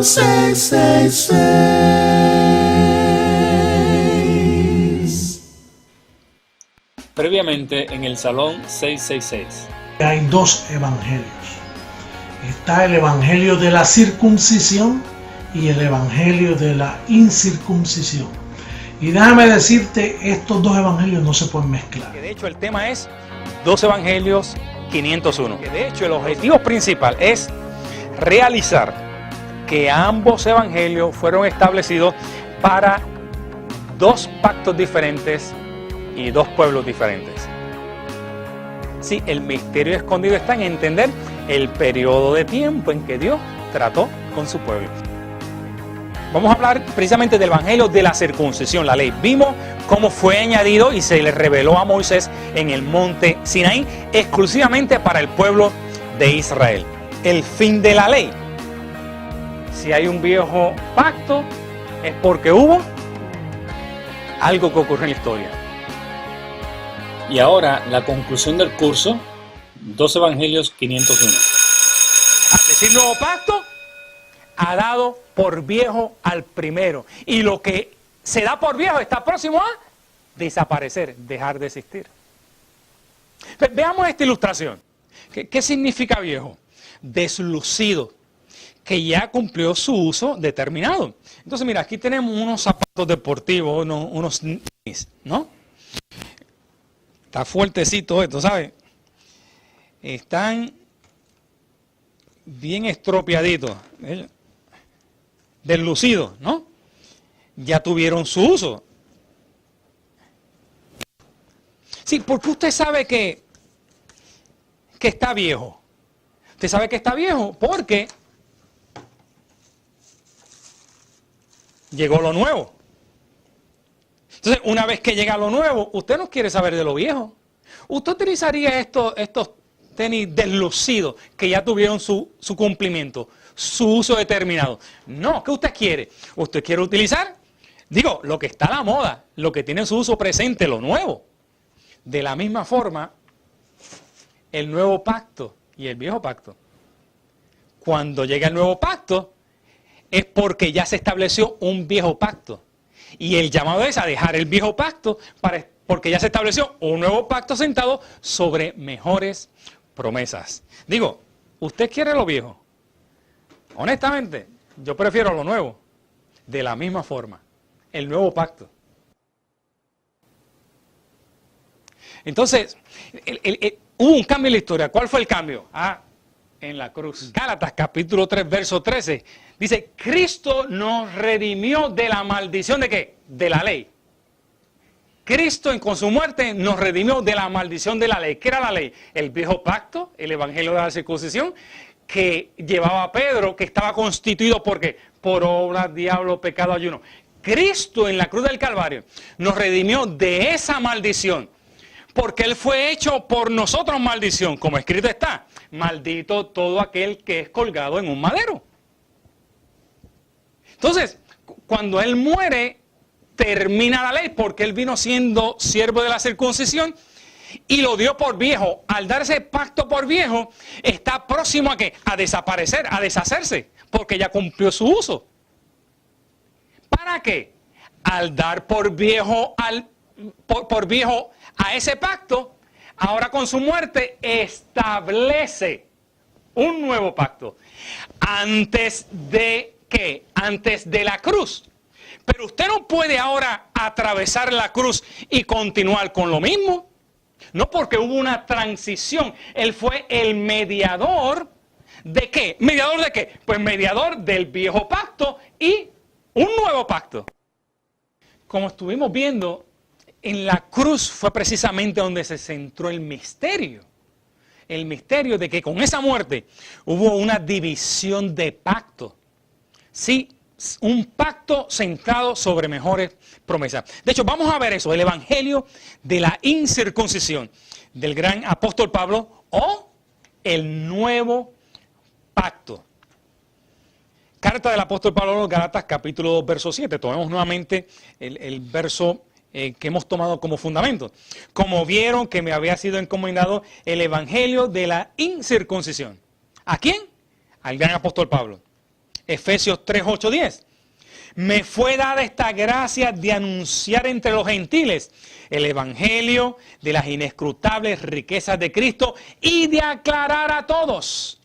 666. Previamente en el Salón 666. Hay dos evangelios. Está el evangelio de la circuncisión y el evangelio de la incircuncisión. Y déjame decirte, estos dos evangelios no se pueden mezclar. De hecho, el tema es dos evangelios 501. De hecho, el objetivo principal es realizar que ambos evangelios fueron establecidos para dos pactos diferentes y dos pueblos diferentes. Sí, el misterio escondido está en entender el periodo de tiempo en que Dios trató con su pueblo. Vamos a hablar precisamente del evangelio de la circuncisión, la ley. Vimos cómo fue añadido y se le reveló a Moisés en el monte Sinaí exclusivamente para el pueblo de Israel. El fin de la ley. Si hay un viejo pacto, es porque hubo algo que ocurrió en la historia. Y ahora la conclusión del curso, dos evangelios 501. Al decir nuevo pacto, ha dado por viejo al primero. Y lo que se da por viejo está próximo a desaparecer, dejar de existir. Veamos esta ilustración. ¿Qué significa viejo? Deslucido, que ya cumplió su uso determinado. Entonces, mira, aquí tenemos unos zapatos deportivos, unos tenis, ¿no? Está fuertecito esto, ¿sabes? Están bien estropeaditos, deslucidos, ¿no? Ya tuvieron su uso. Sí, porque usted sabe que está viejo. Usted sabe que está viejo porque llegó lo nuevo. Entonces, una vez que llega lo nuevo, usted no quiere saber de lo viejo. Usted utilizaría estos tenis deslucidos que ya tuvieron su cumplimiento, su uso determinado. No, ¿qué usted quiere? Usted quiere utilizar, lo que está a la moda, lo que tiene su uso presente, lo nuevo. De la misma forma, el nuevo pacto y el viejo pacto. Cuando llega el nuevo pacto, es porque ya se estableció un viejo pacto. Y el llamado es a dejar el viejo pacto porque ya se estableció un nuevo pacto sentado sobre mejores promesas. ¿Usted quiere lo viejo? Honestamente, yo prefiero lo nuevo. De la misma forma, el nuevo pacto. Entonces, hubo un cambio en la historia. ¿Cuál fue el cambio? En la cruz. Gálatas capítulo 3, verso 13. Dice, Cristo nos redimió de la maldición ¿de qué? De la ley. Cristo con su muerte nos redimió de la maldición de la ley. ¿Qué era la ley? El viejo pacto, el evangelio de la circuncisión, que llevaba a Pedro, que estaba constituido ¿por qué? Por obras, diablo, pecado, ayuno. Cristo en la cruz del Calvario nos redimió de esa maldición. Porque Él fue hecho por nosotros maldición, como escrito está. Maldito todo aquel que es colgado en un madero. Entonces, cuando Él muere, termina la ley, porque Él vino siendo siervo de la circuncisión y lo dio por viejo. Al darse pacto por viejo, está próximo ¿a qué? A desaparecer, a deshacerse, porque ya cumplió su uso. ¿Para qué? Al dar por viejo por viejo a ese pacto, ahora con su muerte establece un nuevo pacto. ¿Antes de qué? Antes de la cruz. Pero usted no puede ahora atravesar la cruz y continuar con lo mismo. No, porque hubo una transición. Él fue el mediador ¿de qué? ¿Mediador de qué? Pues mediador del viejo pacto y un nuevo pacto. Como estuvimos viendo, en la cruz fue precisamente donde se centró el misterio. El misterio de que con esa muerte hubo una división de pacto. Sí, un pacto centrado sobre mejores promesas. De hecho, vamos a ver eso, el evangelio de la incircuncisión del gran apóstol Pablo o el nuevo pacto. Carta del apóstol Pablo a los Gálatas, capítulo 2, verso 7. Tomemos nuevamente el verso que hemos tomado como fundamento. Como vieron que me había sido encomendado el evangelio de la incircuncisión. ¿A quién? Al gran apóstol Pablo. Efesios 3, 8, 10. Me fue dada esta gracia de anunciar entre los gentiles el evangelio de las inescrutables riquezas de Cristo y de aclarar a todos.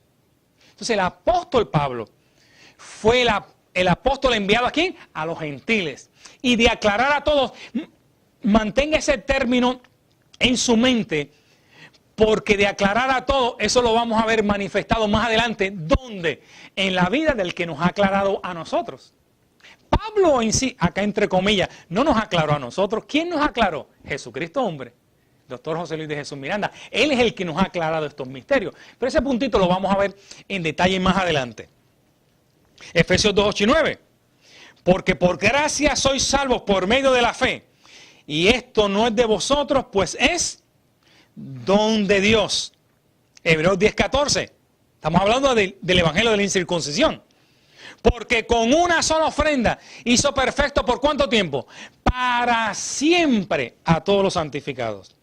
Entonces el apóstol Pablo fue el apóstol enviado ¿a quién? A los gentiles. Y de aclarar a todos, mantenga ese término en su mente, porque de aclarar a todos, eso lo vamos a ver manifestado más adelante. ¿Dónde? En la vida del que nos ha aclarado a nosotros. Pablo en sí, acá entre comillas, no nos aclaró a nosotros. ¿Quién nos aclaró? Jesucristo hombre. Doctor José Luis de Jesús Miranda. Él es el que nos ha aclarado estos misterios. Pero ese puntito lo vamos a ver en detalle más adelante. Efesios 2, 8 y 9. Porque por gracia sois salvos por medio de la fe. Y esto no es de vosotros, pues es don de Dios. Hebreos 10, 14. Estamos hablando del evangelio de la incircuncisión. Porque con una sola ofrenda hizo perfecto ¿por cuánto tiempo? Para siempre a todos los santificados.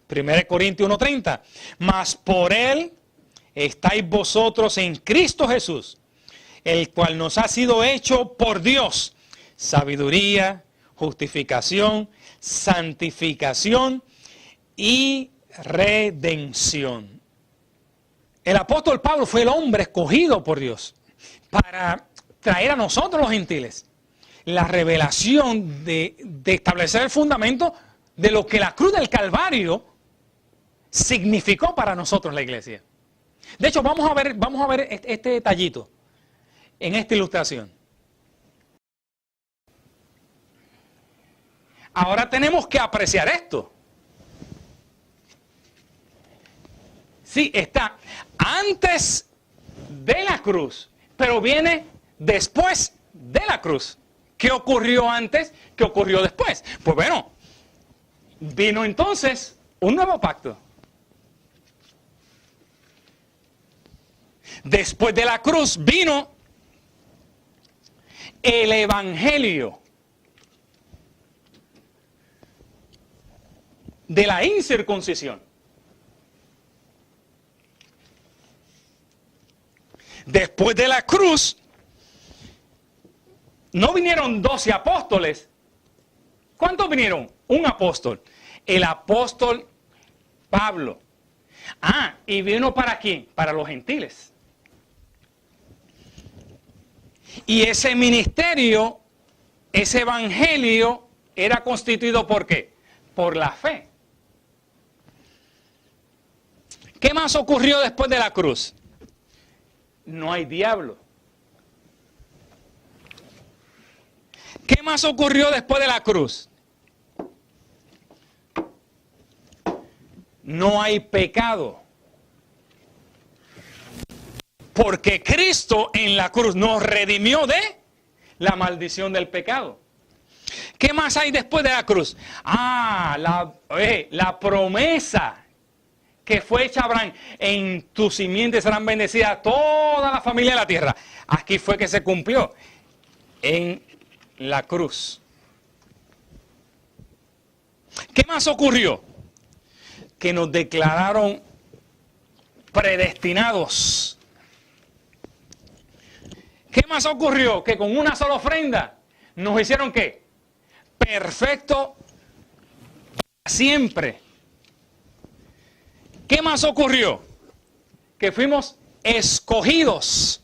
1 Corintios 1:30. Mas por él estáis vosotros en Cristo Jesús, el cual nos ha sido hecho por Dios sabiduría, justificación, santificación y redención. El apóstol Pablo fue el hombre escogido por Dios para traer a nosotros los gentiles la revelación de establecer el fundamento de lo que la cruz del Calvario significó para nosotros la iglesia. De hecho, vamos a ver este detallito en esta ilustración. Ahora tenemos que apreciar esto. Sí, está antes de la cruz, pero viene después de la cruz. ¿Qué ocurrió antes? ¿Qué ocurrió después? Pues bueno, vino entonces un nuevo pacto. Después de la cruz vino el evangelio de la incircuncisión. Después de la cruz, no vinieron 12 apóstoles. ¿Cuántos vinieron? Un apóstol. El apóstol Pablo. ¿Y vino para quién? Para los gentiles. Y ese ministerio, ese evangelio, era constituido ¿por qué? Por la fe. ¿Qué más ocurrió después de la cruz? No hay diablo. ¿Qué más ocurrió después de la cruz? No hay pecado. Porque Cristo en la cruz nos redimió de la maldición del pecado. ¿Qué más hay después de la cruz? La promesa que fue hecha a Abraham: en tu simiente serán bendecidas toda la familia de la tierra. Aquí fue que se cumplió en la cruz. ¿Qué más ocurrió? Que nos declararon predestinados. ¿Qué más ocurrió? Que con una sola ofrenda nos hicieron ¿qué? Perfecto para siempre. ¿Qué más ocurrió? Que fuimos escogidos.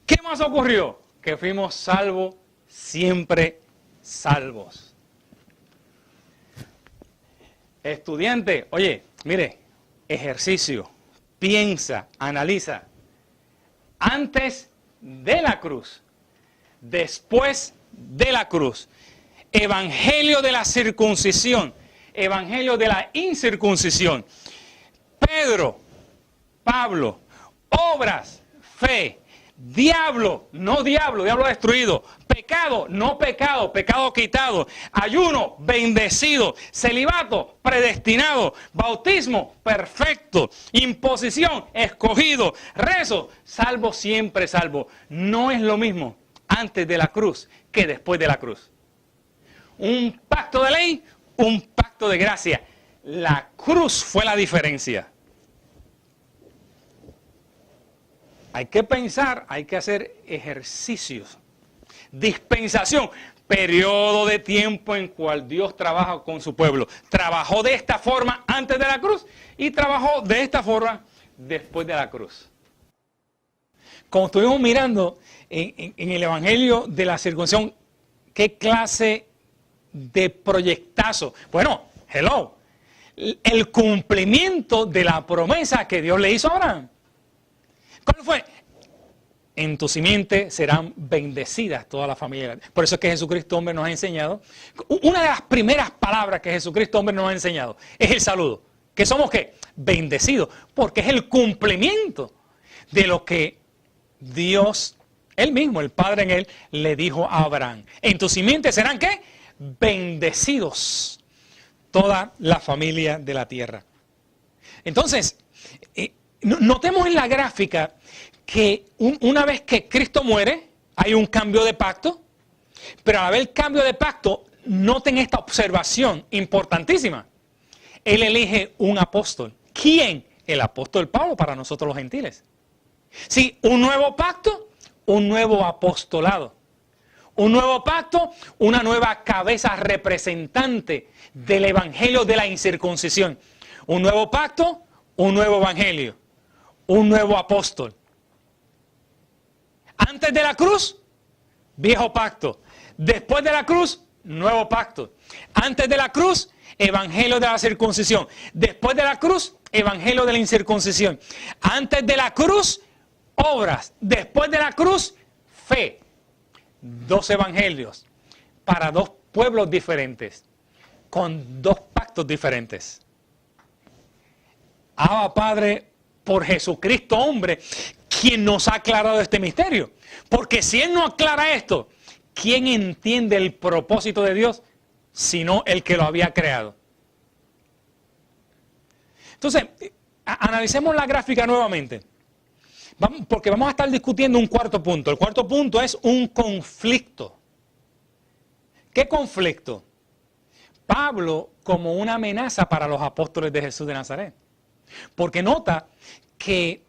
¿Qué más ocurrió? Que fuimos salvos, siempre salvos. Estudiante, oye, mire, ejercicio, piensa, analiza. Antes de la cruz, después de la cruz, evangelio de la circuncisión, evangelio de la incircuncisión. Pedro, Pablo, obras, fe, diablo, no diablo, diablo destruido, pecado, no pecado, pecado quitado, ayuno, bendecido, celibato, predestinado, bautismo, perfecto, imposición, escogido, rezo, salvo, siempre salvo. No es lo mismo antes de la cruz que después de la cruz. Un pacto de ley, un pacto de gracia. La cruz fue la diferencia. hay que pensar, hay que hacer ejercicios. Dispensación, periodo de tiempo en cual Dios trabaja con su pueblo. Trabajó de esta forma antes de la cruz y trabajó de esta forma después de la cruz. Como estuvimos mirando en el Evangelio de la circuncisión, ¿qué clase de proyectazo? Bueno, hello, el cumplimiento de la promesa que Dios le hizo a Abraham. ¿Cuál fue? En tu simiente serán bendecidas todas las familias. Por eso es que Jesucristo hombre nos ha enseñado. Una de las primeras palabras que Jesucristo hombre nos ha enseñado es el saludo. ¿Que somos qué? Bendecidos. Porque es el cumplimiento de lo que Dios, Él mismo, el Padre en Él, le dijo a Abraham. En tu simiente serán ¿qué? Bendecidos toda la familia de la tierra. Entonces, notemos en la gráfica que una vez que Cristo muere, hay un cambio de pacto, pero al haber cambio de pacto, noten esta observación importantísima. Él elige un apóstol. ¿Quién? El apóstol Pablo para nosotros los gentiles. Sí, un nuevo pacto, un nuevo apostolado. Un nuevo pacto, una nueva cabeza representante del evangelio de la incircuncisión. Un nuevo pacto, un nuevo evangelio, un nuevo apóstol. Antes de la cruz, viejo pacto. Después de la cruz, nuevo pacto. Antes de la cruz, evangelio de la circuncisión. Después de la cruz, evangelio de la incircuncisión. Antes de la cruz, obras. Después de la cruz, fe. 2 evangelios para 2 pueblos diferentes, con 2 pactos diferentes. Abba Padre, por Jesucristo hombre, quien nos ha aclarado este misterio. Porque si Él no aclara esto, ¿quién entiende el propósito de Dios sino el que lo había creado? Entonces, analicemos la gráfica nuevamente. Porque vamos a estar discutiendo un cuarto punto. El cuarto punto es un conflicto. ¿Qué conflicto? Pablo como una amenaza para los apóstoles de Jesús de Nazaret. Porque nota que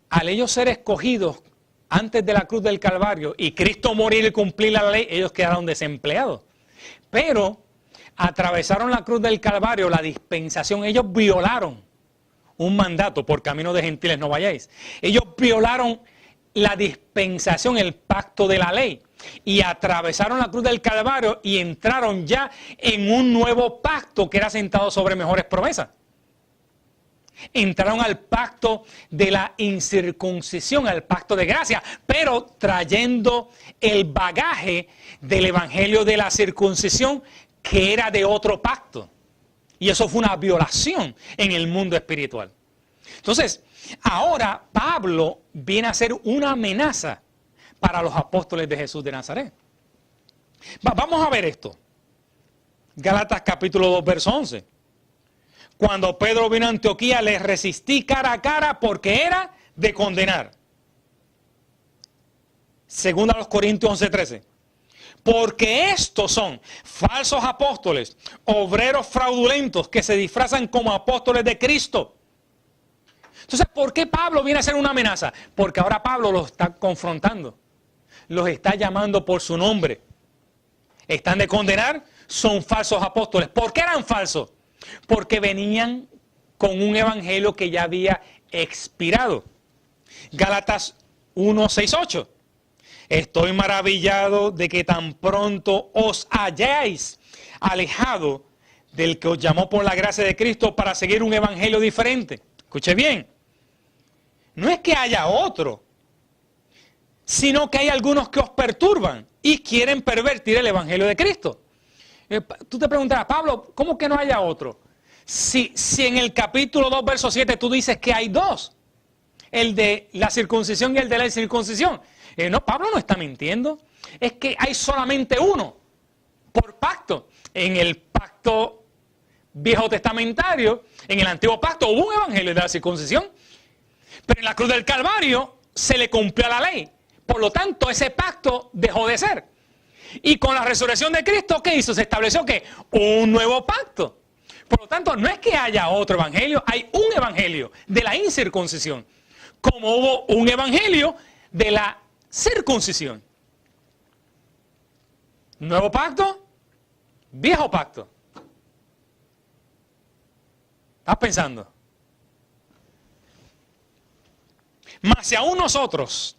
al ellos ser escogidos antes de la cruz del Calvario y Cristo morir y cumplir la ley, ellos quedaron desempleados. Pero atravesaron la cruz del Calvario, la dispensación, ellos violaron un mandato: por camino de gentiles no vayáis. Ellos violaron la dispensación, el pacto de la ley, y atravesaron la cruz del Calvario y entraron ya en un nuevo pacto que era sentado sobre mejores promesas. Entraron al pacto de la incircuncisión, al pacto de gracia, pero trayendo el bagaje del evangelio de la circuncisión, que era de otro pacto. Y eso fue una violación en el mundo espiritual. Entonces, ahora Pablo viene a ser una amenaza para los apóstoles de Jesús de Nazaret. Vamos a ver esto. Gálatas capítulo 2, verso 11. Cuando Pedro vino a Antioquía, les resistí cara a cara porque era de condenar. Segunda a los Corintios 11, 13. Porque estos son falsos apóstoles, obreros fraudulentos que se disfrazan como apóstoles de Cristo. Entonces, ¿por qué Pablo viene a ser una amenaza? Porque ahora Pablo los está confrontando, los está llamando por su nombre. Están de condenar, son falsos apóstoles. ¿Por qué eran falsos? Porque venían con un evangelio que ya había expirado. Gálatas 1, 6, 8. Estoy maravillado de que tan pronto os hayáis alejado del que os llamó por la gracia de Cristo para seguir un evangelio diferente. Escuche bien. No es que haya otro, sino que hay algunos que os perturban y quieren pervertir el evangelio de Cristo. Tú te preguntarás, Pablo, ¿cómo que no haya otro? Si en el capítulo 2, verso 7 tú dices que hay 2. El de la circuncisión y el de la incircuncisión. No, Pablo no está mintiendo. Es que hay solamente uno por pacto. En el pacto viejo testamentario, en el antiguo pacto, hubo un evangelio de la circuncisión. Pero en la cruz del Calvario se le cumplió la ley. Por lo tanto, ese pacto dejó de ser. Y con la resurrección de Cristo, ¿qué hizo? Se estableció ¿qué? Un nuevo pacto. Por lo tanto, no es que haya otro evangelio, hay un evangelio de la incircuncisión. como hubo un evangelio de la circuncisión. Nuevo pacto, viejo pacto. ¿Estás pensando? Mas si aún nosotros,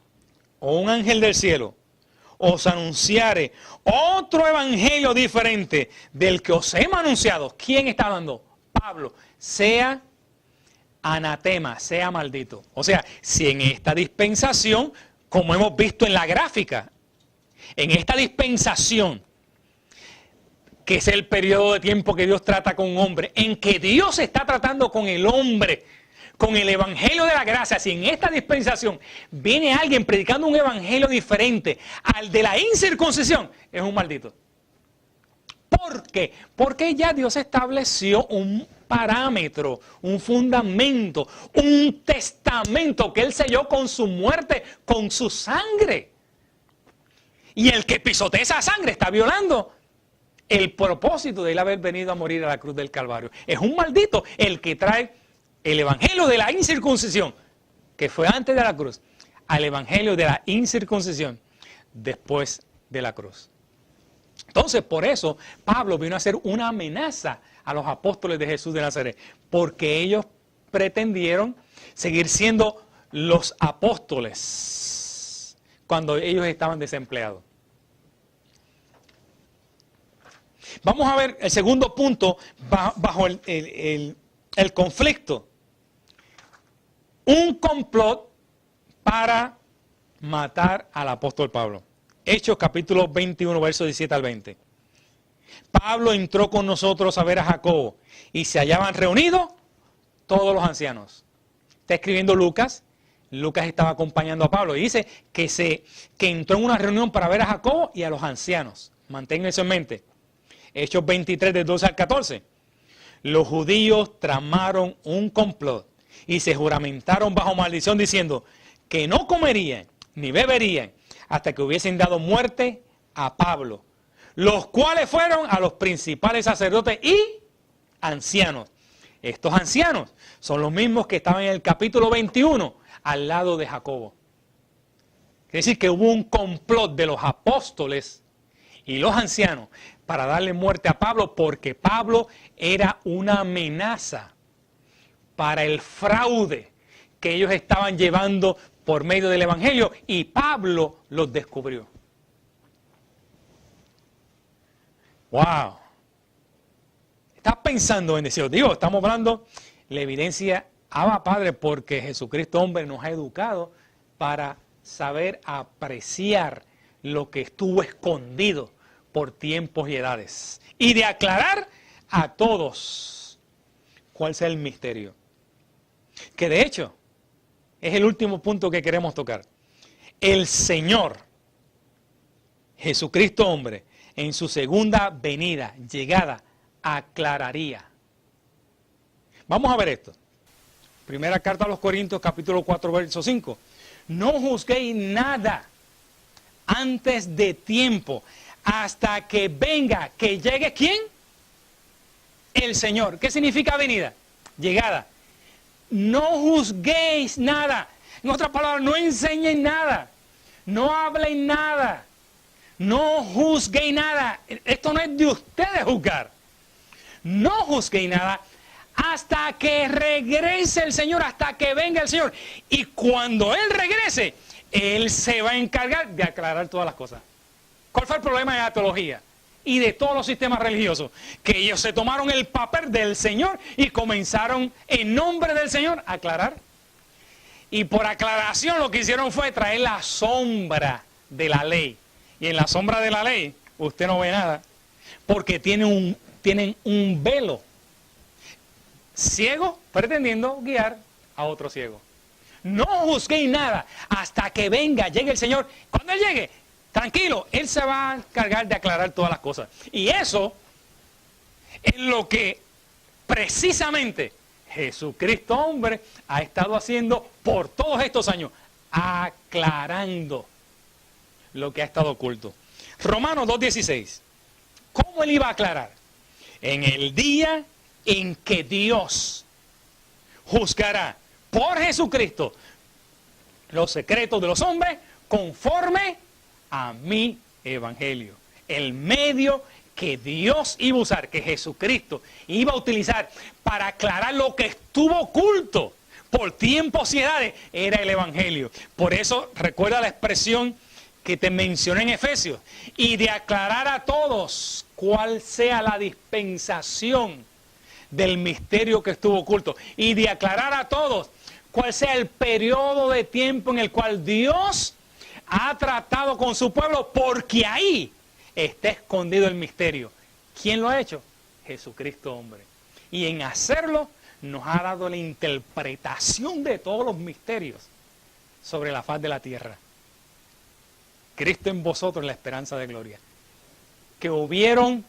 o un ángel del cielo, os anunciare otro evangelio diferente del que os hemos anunciado, ¿quién está hablando? Pablo. Sea anatema, sea maldito. O sea, si en esta dispensación, como hemos visto en la gráfica, en esta dispensación, que es el periodo de tiempo que Dios trata con un hombre, en que Dios está tratando con el hombre, con el evangelio de la gracia, si en esta dispensación viene alguien predicando un evangelio diferente al de la incircuncisión, es un maldito. ¿Por qué? Porque ya Dios estableció un parámetro, un fundamento, un testamento que Él selló con su muerte, con su sangre. Y el que pisotea esa sangre está violando el propósito de Él haber venido a morir a la cruz del Calvario. Es un maldito el que trae el evangelio de la incircuncisión, que fue antes de la cruz, al evangelio de la incircuncisión después de la cruz. Entonces, por eso, Pablo vino a hacer una amenaza a los apóstoles de Jesús de Nazaret, porque ellos pretendieron seguir siendo los apóstoles cuando ellos estaban desempleados. Vamos a ver el segundo punto bajo el conflicto. Un complot para matar al apóstol Pablo. Hechos capítulo 21, versos 17 al 20. Pablo entró con nosotros a ver a Jacobo y se hallaban reunidos todos los ancianos. Está escribiendo Lucas. Lucas estaba acompañando a Pablo y dice que entró en una reunión para ver a Jacobo y a los ancianos. Mantengan eso en mente. Hechos 23, del 12 al 14. Los judíos tramaron un complot y se juramentaron bajo maldición diciendo que no comerían ni beberían hasta que hubiesen dado muerte a Pablo, los cuales fueron a los principales sacerdotes y ancianos. Estos ancianos son los mismos que estaban en el capítulo 21 al lado de Jacobo. Quiere decir que hubo un complot de los apóstoles y los ancianos para darle muerte a Pablo, porque Pablo era una amenaza para el fraude que ellos estaban llevando por medio del evangelio, y Pablo los descubrió. ¡Wow! ¿Estás pensando en decir? Digo, estamos hablando la evidencia, Abba Padre, porque Jesucristo hombre nos ha educado para saber apreciar lo que estuvo escondido por tiempos y edades, y de aclarar a todos cuál sea el misterio. Que de hecho, es el último punto que queremos tocar. El Señor, Jesucristo hombre, en su segunda venida, llegada, aclararía. Vamos a ver esto. Primera carta a los Corintios, capítulo 4, verso 5. No juzguéis nada antes de tiempo, hasta que venga, que llegue ¿quién? El Señor. ¿Qué significa venida? Llegada. No juzguéis nada. En otras palabras, no enseñen nada. No hablen nada. No juzguéis nada. Esto no es de ustedes juzgar. No juzguéis nada hasta que regrese el Señor, hasta que venga el Señor. Y cuando Él regrese, Él se va a encargar de aclarar todas las cosas. ¿Cuál fue el problema de la teología y de todos los sistemas religiosos? Que ellos se tomaron el papel del Señor y comenzaron en nombre del Señor a aclarar. Y por aclaración lo que hicieron fue traer la sombra de la ley. Y en la sombra de la ley usted no ve nada, porque tienen un velo. Ciego pretendiendo guiar a otro ciego. No juzguéis nada hasta que venga, llegue el Señor. Cuando Él llegue, tranquilo, Él se va a encargar de aclarar todas las cosas. Y eso es lo que precisamente Jesucristo hombre ha estado haciendo por todos estos años, aclarando lo que ha estado oculto. Romanos 2:16. ¿Cómo Él iba a aclarar? En el día en que Dios juzgará por Jesucristo los secretos de los hombres conforme a mi evangelio. El medio que Dios iba a usar, que Jesucristo iba a utilizar para aclarar lo que estuvo oculto por tiempos y edades, era el evangelio. Por eso recuerda la expresión que te mencioné en Efesios, y de aclarar a todos cuál sea la dispensación del misterio que estuvo oculto, y de aclarar a todos cuál sea el periodo de tiempo en el cual Dios ha tratado con su pueblo, porque ahí está escondido el misterio. ¿Quién lo ha hecho? Jesucristo hombre. Y en hacerlo nos ha dado la interpretación de todos los misterios sobre la faz de la tierra. Cristo en vosotros, la esperanza de gloria. Que hubieron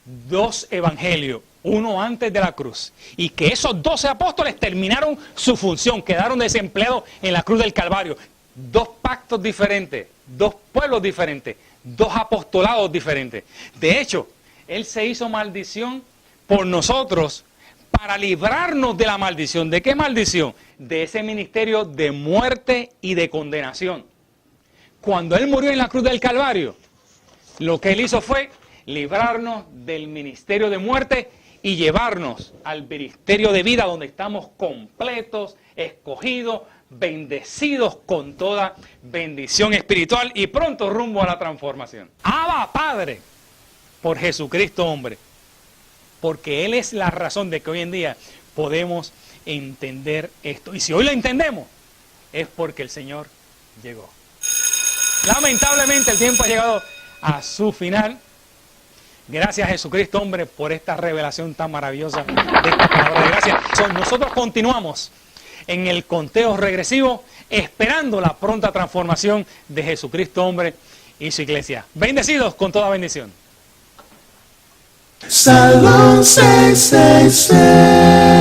dos evangelios, uno antes de la cruz, y que esos 12 apóstoles terminaron su función, quedaron desempleados en la cruz del Calvario. Dos pactos diferentes, dos pueblos diferentes, dos apostolados diferentes. De hecho, Él se hizo maldición por nosotros para librarnos de la maldición. ¿De qué maldición? De ese ministerio de muerte y de condenación. Cuando Él murió en la cruz del Calvario, lo que Él hizo fue librarnos del ministerio de muerte y llevarnos al ministerio de vida, donde estamos completos, escogidos, bendecidos con toda bendición espiritual y pronto rumbo a la transformación. Abba Padre, por Jesucristo hombre, porque Él es la razón de que hoy en día podemos entender esto. Y si hoy lo entendemos, es porque el Señor llegó. Lamentablemente el tiempo ha llegado a su final. Gracias a Jesucristo hombre por esta revelación tan maravillosa de esta palabra de gracia. Nosotros continuamos en el conteo regresivo, esperando la pronta transformación de Jesucristo hombre y su iglesia. Bendecidos con toda bendición. Salón 666.